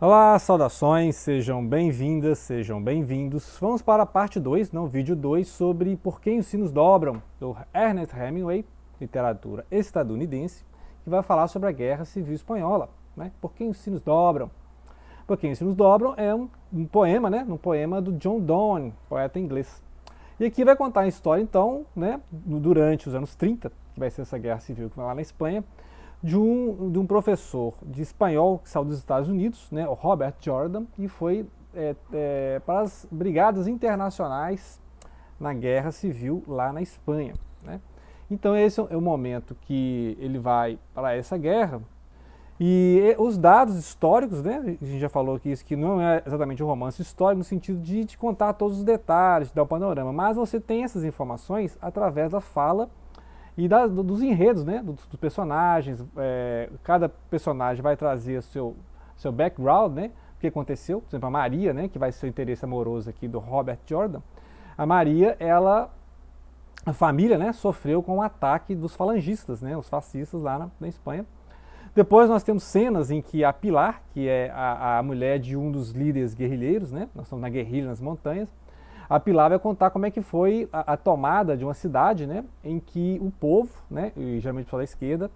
Olá, saudações, sejam bem-vindas, sejam bem-vindos. Vamos para a parte 2, não, vídeo 2, sobre Por que os Sinos Dobram, do Ernest Hemingway, literatura estadunidense, que vai falar sobre a Guerra Civil Espanhola. Né? Por que os Sinos Dobram? Por que os Sinos Dobram é um poema, né? Um poema do John Donne, poeta inglês. E aqui vai contar a história, então, né, durante os anos 30, que vai ser essa guerra civil que vai lá na Espanha, de um professor de espanhol que saiu dos Estados Unidos, né, o Robert Jordan, e foi para as brigadas internacionais na guerra civil lá na Espanha. Né? Então esse é o momento que ele vai para essa guerra. E os dados históricos, né, a gente já falou aqui isso, que não é exatamente um romance histórico no sentido de contar todos os detalhes, de dar o panorama, mas você tem essas informações através da fala e dos enredos, né, dos personagens. Cada personagem vai trazer seu background, né, o que aconteceu. Por exemplo, a Maria, né, que vai ser o interesse amoroso aqui do Robert Jordan. A Maria, a família, né, sofreu com o ataque dos falangistas, né, os fascistas lá na Espanha. Depois nós temos cenas em que a Pilar, que é a mulher de um dos líderes guerrilheiros, né, nós estamos na guerrilha nas montanhas, a Pilar vai contar como é que foi a tomada de uma cidade, né, em que o povo, né, e geralmente o pessoal da esquerda,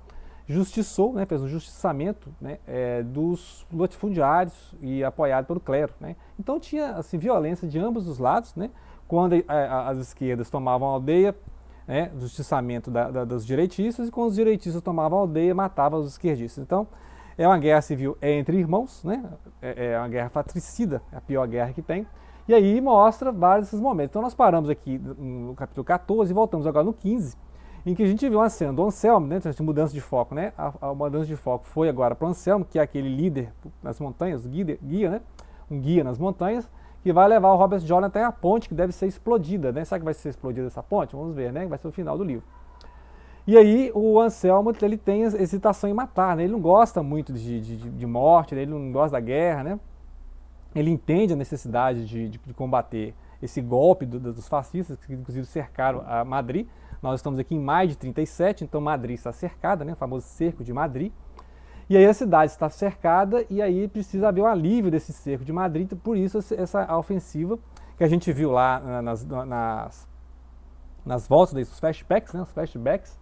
justiçou, né, fez um justiçamento, né, dos latifundiários e apoiado pelo clero. Né. Então tinha assim, violência de ambos os lados. Né, quando as esquerdas tomavam a aldeia, né, justiçamento dos direitistas, e quando os direitistas tomavam a aldeia, matavam os esquerdistas. Então é uma guerra civil entre irmãos, né, é uma guerra fratricida, é a pior guerra que tem. E aí mostra vários desses momentos. Então nós paramos aqui no capítulo 14 e voltamos agora no 15, em que a gente viu uma cena do Anselmo, né, de mudança de foco. Né, a mudança de foco foi agora para o Anselmo, que é aquele líder nas montanhas, guia, né, um guia nas montanhas, que vai levar o Robert Jordan até a ponte que deve ser explodida. Né? Será que vai ser explodida essa ponte? Vamos ver, né? Vai ser o final do livro. E aí o Anselmo ele tem hesitação em matar. Né? Ele não gosta muito de morte, né? Ele não gosta da guerra. Né? Ele entende a necessidade de combater esse golpe dos fascistas, que inclusive cercaram a Madrid. Nós estamos aqui em maio de 37, então Madrid está cercada, né? O famoso cerco de Madrid. E aí a cidade está cercada e aí precisa haver um alívio desse cerco de Madrid, por isso essa ofensiva que a gente viu lá nas voltas dos flashbacks, né, os flashbacks,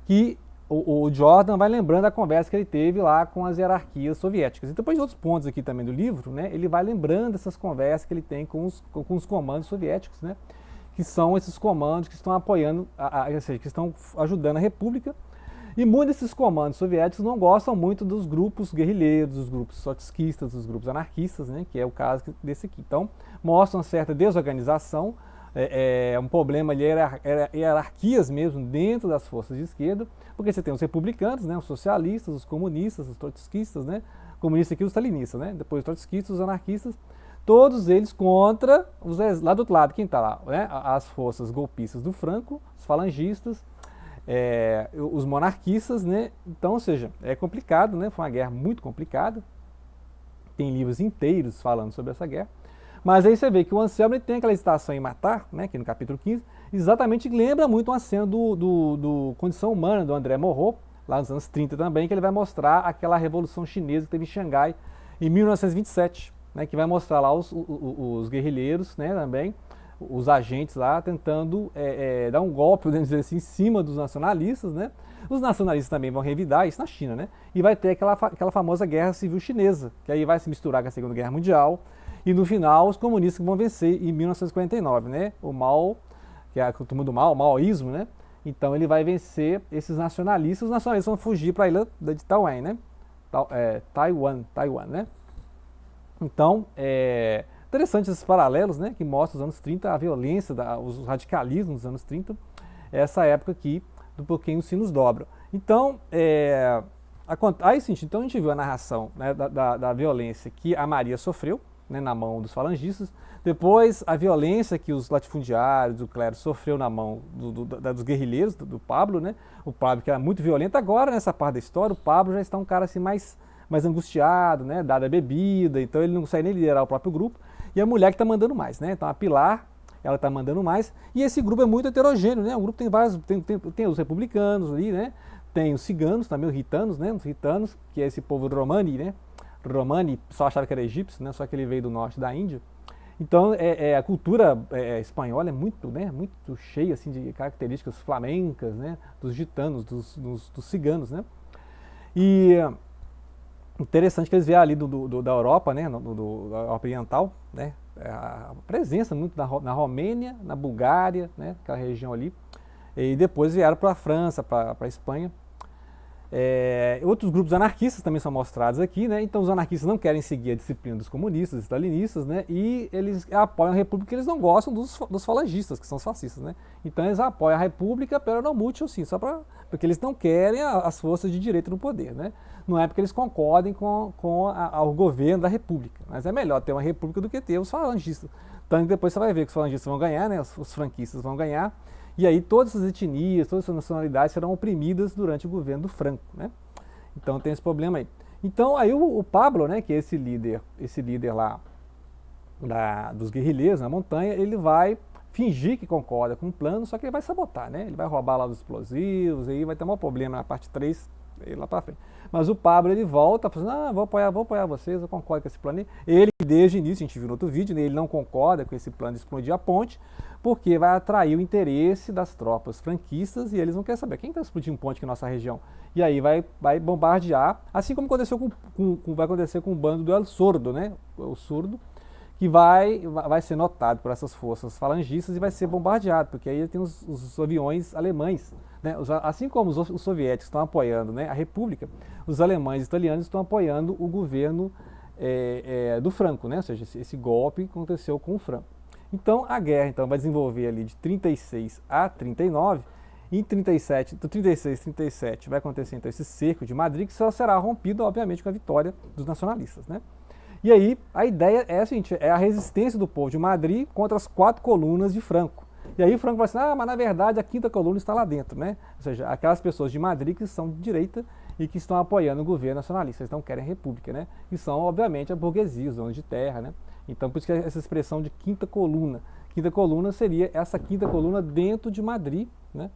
que o Jordan vai lembrando a conversa que ele teve lá com as hierarquias soviéticas. E depois de outros pontos aqui também do livro, né, ele vai lembrando essas conversas que ele tem com os comandos soviéticos, né, que são esses comandos que estão apoiando, ou seja, que estão ajudando a República. E muitos desses comandos soviéticos não gostam muito dos grupos guerrilheiros, dos grupos trotskistas, dos grupos anarquistas, né, que é o caso desse aqui. Então, mostra uma certa desorganização, um problema de hierarquias mesmo dentro das forças de esquerda, porque você tem os republicanos, né, os socialistas, os comunistas, os trotskistas, né, comunistas aqui os stalinistas, né, depois os trotskistas, os anarquistas, todos eles contra, lá do outro lado, quem está lá? Né, as forças golpistas do Franco, os falangistas, os monarquistas, né? Então, ou seja, é complicado, né? Foi uma guerra muito complicada. Tem livros inteiros falando sobre essa guerra. Mas aí você vê que o Anselmo tem aquela hesitação em matar, né? Aqui no capítulo 15, exatamente lembra muito uma cena do Condição Humana, do André Malraux, lá nos anos 30 também, que ele vai mostrar aquela revolução chinesa que teve em Xangai em 1927, né? Que vai mostrar lá os guerrilheiros, né? Também os agentes lá tentando dar um golpe, podemos dizer assim, em cima dos nacionalistas, né? Os nacionalistas também vão revidar isso na China, né? E vai ter aquela famosa guerra civil chinesa, que aí vai se misturar com a Segunda Guerra Mundial, e no final os comunistas vão vencer em 1949, né? O Mao, que é a turma do Mao, o maoísmo, né? Então ele vai vencer esses nacionalistas, os nacionalistas vão fugir para a ilha de Taiwan, né? Taiwan, né? Então, interessante esses paralelos, né, que mostram os anos 30, a violência, os radicalismos dos anos 30, essa época aqui do Por que os Sinos Dobram. Então, aí sim, então a gente viu a narração, né, da violência que a Maria sofreu, né, na mão dos falangistas, depois a violência que os latifundiários, o clero sofreu na mão dos guerrilheiros, do Pablo, né, o Pablo que era muito violento. Agora, nessa parte da história, o Pablo já está um cara assim mais angustiado, né, dada a bebida, então ele não consegue nem liderar o próprio grupo. E a mulher que está mandando mais, né? Então a Pilar, ela está mandando mais. E esse grupo é muito heterogêneo, né? O grupo tem vários, tem os republicanos ali, né? Tem os ciganos, também os ritanos, né? Os ritanos, que é esse povo romani, né? Romani, o pessoal achava que era egípcio, né? Só que ele veio do norte da Índia. Então, a cultura espanhola é muito, né, muito cheia assim, de características flamencas, né, dos gitanos, dos ciganos. Né? E interessante que eles vieram ali da Europa, né, da Europa Oriental, né, a presença muito na Romênia, na Bulgária, né, aquela região ali, e depois vieram para a França, para a Espanha. Outros grupos anarquistas também são mostrados aqui, né? Então os anarquistas não querem seguir a disciplina dos comunistas, stalinistas, né? E eles apoiam a república porque eles não gostam dos falangistas, que são os fascistas, né? Então eles apoiam a república, pero não mútil, sim, porque eles não querem as forças de direita no poder, né? Não é porque eles concordem com o governo da república, mas é melhor ter uma república do que ter os falangistas. Tanto que depois você vai ver que os falangistas vão ganhar, né? Os franquistas vão ganhar. E aí todas essas etnias, todas essas nacionalidades serão oprimidas durante o governo do Franco, né? Então tem esse problema aí. Então aí o Pablo, né, que é esse líder lá dos guerrilheiros na montanha, ele vai fingir que concorda com o plano, só que ele vai sabotar, né? Ele vai roubar lá os explosivos, aí vai ter um problema na parte 3, lá pra frente. Mas o Pablo, ele volta, falando, vou apoiar vocês, eu concordo com esse plano aí. Ele, desde o início, a gente viu no outro vídeo, né, ele não concorda com esse plano de explodir a ponte, porque vai atrair o interesse das tropas franquistas e eles não querem saber quem está explodindo ponte aqui na nossa região. E aí vai bombardear, assim como aconteceu vai acontecer com o bando do El Sordo, né? O surdo, que vai ser notado por essas forças falangistas e vai ser bombardeado, porque aí tem os aviões alemães, né? Assim como os soviéticos estão apoiando, né, a república, os alemães e italianos estão apoiando o governo do Franco, né? Ou seja, esse golpe aconteceu com o Franco. Então a guerra vai desenvolver ali de 36 a 39, em 37, do 36 a 37 vai acontecer então esse cerco de Madrid, que só será rompido, obviamente, com a vitória dos nacionalistas, né? E aí a ideia é a seguinte, é a resistência do povo de Madrid contra as 4 colunas de Franco. E aí o Franco vai assim, mas na verdade a 5ª coluna está lá dentro, né? Ou seja, aquelas pessoas de Madrid que são de direita e que estão apoiando o governo nacionalista, eles não querem república, né? E são, obviamente, a burguesia, os donos de terra, né? Então, por isso que essa expressão de 5ª coluna. 5ª coluna seria essa 5ª coluna dentro de Madrid, né?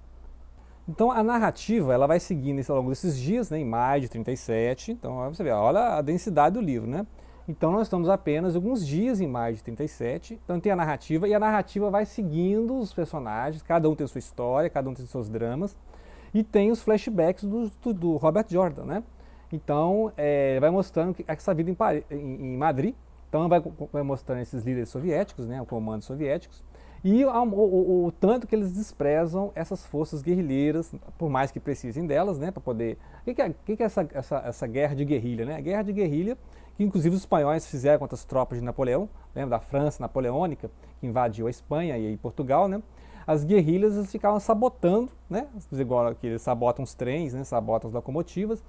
Então, a narrativa, ela vai seguindo ao longo desses dias, né? Em maio de 37. Então, você vê, olha a densidade do livro, né? Então, nós estamos apenas alguns dias em maio de 37. Então, tem a narrativa, e a narrativa vai seguindo os personagens, cada um tem sua história, cada um tem seus dramas, e tem os flashbacks do Robert Jordan, né? Então, vai mostrando essa vida em Madrid. Então vai mostrando esses líderes soviéticos, né, o comando soviéticos, e o tanto que eles desprezam essas forças guerrilheiras, por mais que precisem delas, né, para poder... O que é essa guerra de guerrilha? Né? A guerra de guerrilha, que inclusive os espanhóis fizeram contra as tropas de Napoleão, lembra da França napoleônica, que invadiu a Espanha e Portugal, né? As guerrilhas ficavam sabotando, né, igual aqui, eles sabotam os trens, né, sabotam as locomotivas,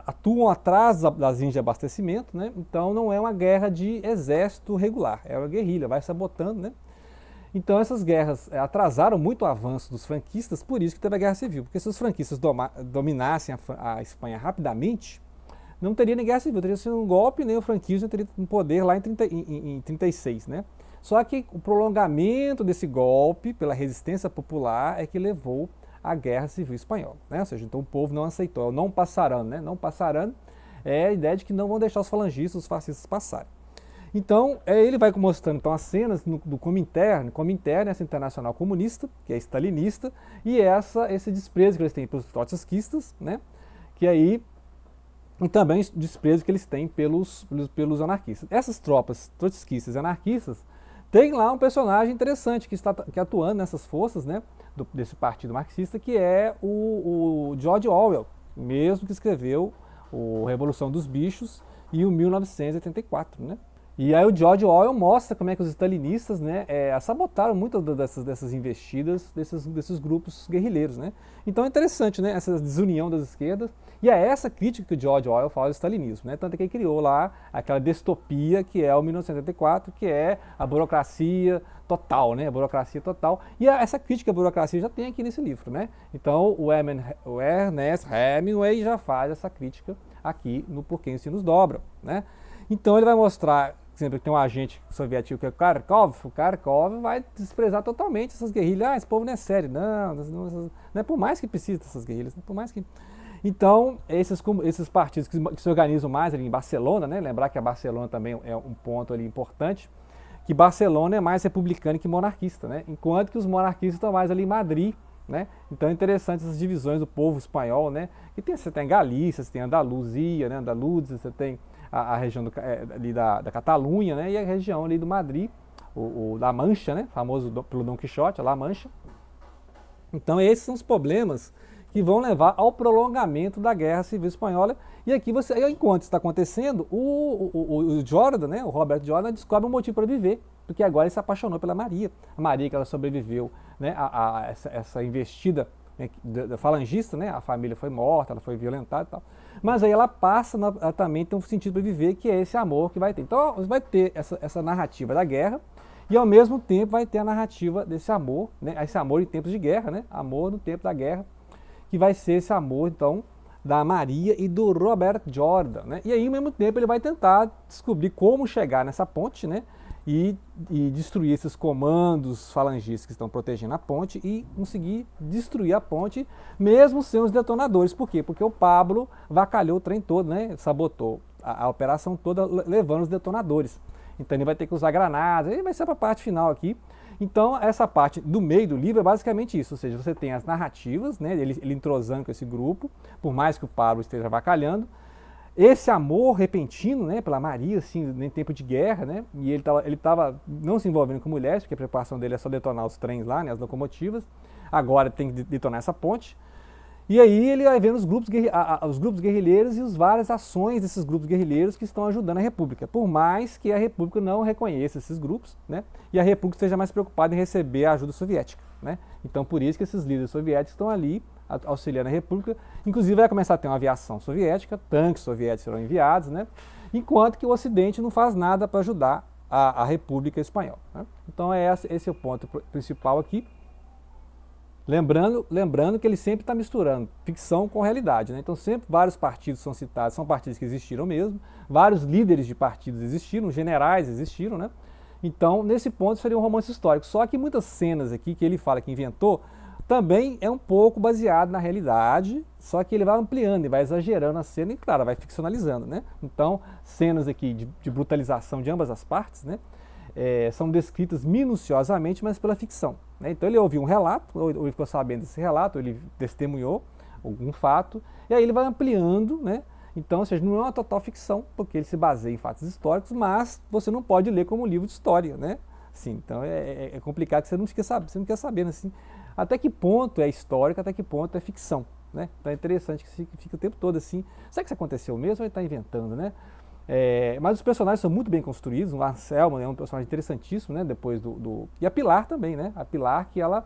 atuam atrás das linhas de abastecimento, né? Então não é uma guerra de exército regular, é uma guerrilha, vai sabotando, né? Então essas guerras atrasaram muito o avanço dos franquistas, por isso que teve a Guerra Civil, porque se os franquistas dominassem a Espanha rapidamente, não teria nem Guerra Civil, teria sido um golpe, nem o franquismo teria um poder lá em 36, né? Só que o prolongamento desse golpe pela resistência popular é que levou a Guerra Civil Espanhola, né? Ou seja, então o povo não aceitou, não passarão, né? Não passarão é a ideia de que não vão deixar os falangistas, os fascistas passarem. Então, ele vai mostrando então, as cenas do Comintern, essa internacional comunista, que é stalinista, e esse desprezo que eles têm pelos trotskistas, né? Que aí, e também o desprezo que eles têm pelos anarquistas. Essas tropas trotskistas e anarquistas, tem lá um personagem interessante que está atuando nessas forças, né? Desse partido marxista, que é o George Orwell, mesmo que escreveu o Revolução dos Bichos e o 1984, né? E aí o George Orwell mostra como é que os stalinistas, né, sabotaram muitas dessas investidas desses grupos guerrilheiros, né? Então é interessante, né, essa desunião das esquerdas, e é essa crítica que o George Orwell faz ao stalinismo, né? Tanto que ele criou lá aquela distopia que é o 1984, que é a burocracia total, né? A burocracia total. E essa crítica à burocracia já tem aqui nesse livro, né? Então o Ernest Hemingway já faz essa crítica aqui no Por que os Sinos Dobram, né? Então ele vai mostrar, por exemplo, que tem um agente soviético que é o Kharkov vai desprezar totalmente essas guerrilhas. Esse povo não é sério, não, por mais que precise dessas guerrilhas, por mais que... Então, esses partidos que se organizam mais ali em Barcelona, né? Lembrar que a Barcelona também é um ponto ali importante, que Barcelona é mais republicano que monarquista, né? Enquanto que os monarquistas estão mais ali em Madrid, né? Então é interessante essas divisões do povo espanhol, né? E você tem Galícia, você tem Andaluzia, né? Andaluzia, você tem a região ali da Catalunha, né? E a região ali do Madrid, o da Mancha, né? Famoso pelo Dom Quixote, a La Mancha. Então esses são os problemas que vão levar ao prolongamento da Guerra Civil Espanhola. E aqui enquanto está acontecendo, o Jordan, né, o Robert Jordan, descobre um motivo para viver, porque agora ele se apaixonou pela Maria. A Maria que ela sobreviveu, né, a essa investida, né, da falangista, né, a família foi morta, ela foi violentada e tal. Mas aí ela passa ela também tem um sentido para viver, que é esse amor que vai ter. Então você vai ter essa narrativa da guerra, e ao mesmo tempo vai ter a narrativa desse amor, né, esse amor em tempos de guerra, né, amor no tempo da guerra, que vai ser esse amor, então, da Maria e do Robert Jordan, né? E aí, ao mesmo tempo, ele vai tentar descobrir como chegar nessa ponte, né? E destruir esses comandos falangistas que estão protegendo a ponte e conseguir destruir a ponte, mesmo sem os detonadores. Por quê? Porque o Pablo vacalhou o trem todo, né? Sabotou a operação toda, levando os detonadores. Então ele vai ter que usar granadas, aí vai ser para a parte final aqui. Então, essa parte do meio do livro é basicamente isso, ou seja, você tem as narrativas, né, ele entrosando com esse grupo, por mais que o Pablo esteja avacalhando, esse amor repentino, né, pela Maria, assim, em tempo de guerra, né, e ele estava não se envolvendo com mulheres, porque a preocupação dele é só detonar os trens lá, né, as locomotivas, agora tem que detonar essa ponte. E aí ele vai vendo os grupos guerrilheiros e as várias ações desses grupos guerrilheiros que estão ajudando a República, por mais que a República não reconheça esses grupos, né, e a República esteja mais preocupada em receber a ajuda soviética, né. Então por isso que esses líderes soviéticos estão ali auxiliando a República, inclusive vai começar a ter uma aviação soviética, tanques soviéticos serão enviados, né, enquanto que o Ocidente não faz nada para ajudar a República Espanhola, né. Então esse é o ponto principal aqui. Lembrando que ele sempre está misturando ficção com realidade, né? Então sempre vários partidos são citados, são partidos que existiram mesmo, vários líderes de partidos existiram, generais existiram, né? Então nesse ponto seria um romance histórico, só que muitas cenas aqui que ele fala que inventou, também é um pouco baseado na realidade, só que ele vai ampliando e vai exagerando a cena e claro, vai ficcionalizando, né? Então cenas aqui de brutalização de ambas as partes, né? São descritas minuciosamente, mas pela ficção, né? Então ele ouviu um relato, ou ele ficou sabendo desse relato, ou ele testemunhou algum fato, e aí ele vai ampliando, né? Então, ou seja, não é uma total ficção, porque ele se baseia em fatos históricos, mas você não pode ler como um livro de história, né? Sim, então é complicado, que você não quer saber, assim, até que ponto é histórico, até que ponto é ficção, né? Então é interessante que fica o tempo todo assim, será que isso aconteceu mesmo ou ele está inventando, né? Mas os personagens são muito bem construídos. O Anselmo é um personagem interessantíssimo, né? Depois e a Pilar também, né? A Pilar que ela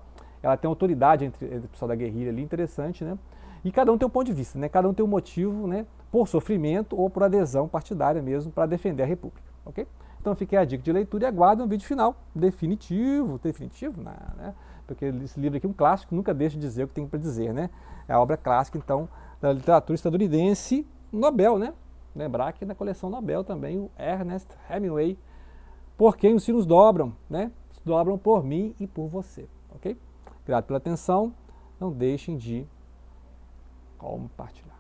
tem autoridade entre o pessoal da guerrilha ali, interessante, né? E cada um tem um ponto de vista, né? Cada um tem um motivo, né? Por sofrimento ou por adesão partidária mesmo para defender a República, ok? Então fica a dica de leitura e aguarda um vídeo final definitivo, não, né? Porque esse livro aqui é um clássico, nunca deixa de dizer o que tem para dizer, né? É a obra clássica, então, da literatura estadunidense, Nobel, né? Lembrar que na coleção Nobel também o Ernest Hemingway, Por Quem os Sinos Dobram, né? Dobram por mim e por você, ok? Obrigado pela atenção, não deixem de compartilhar.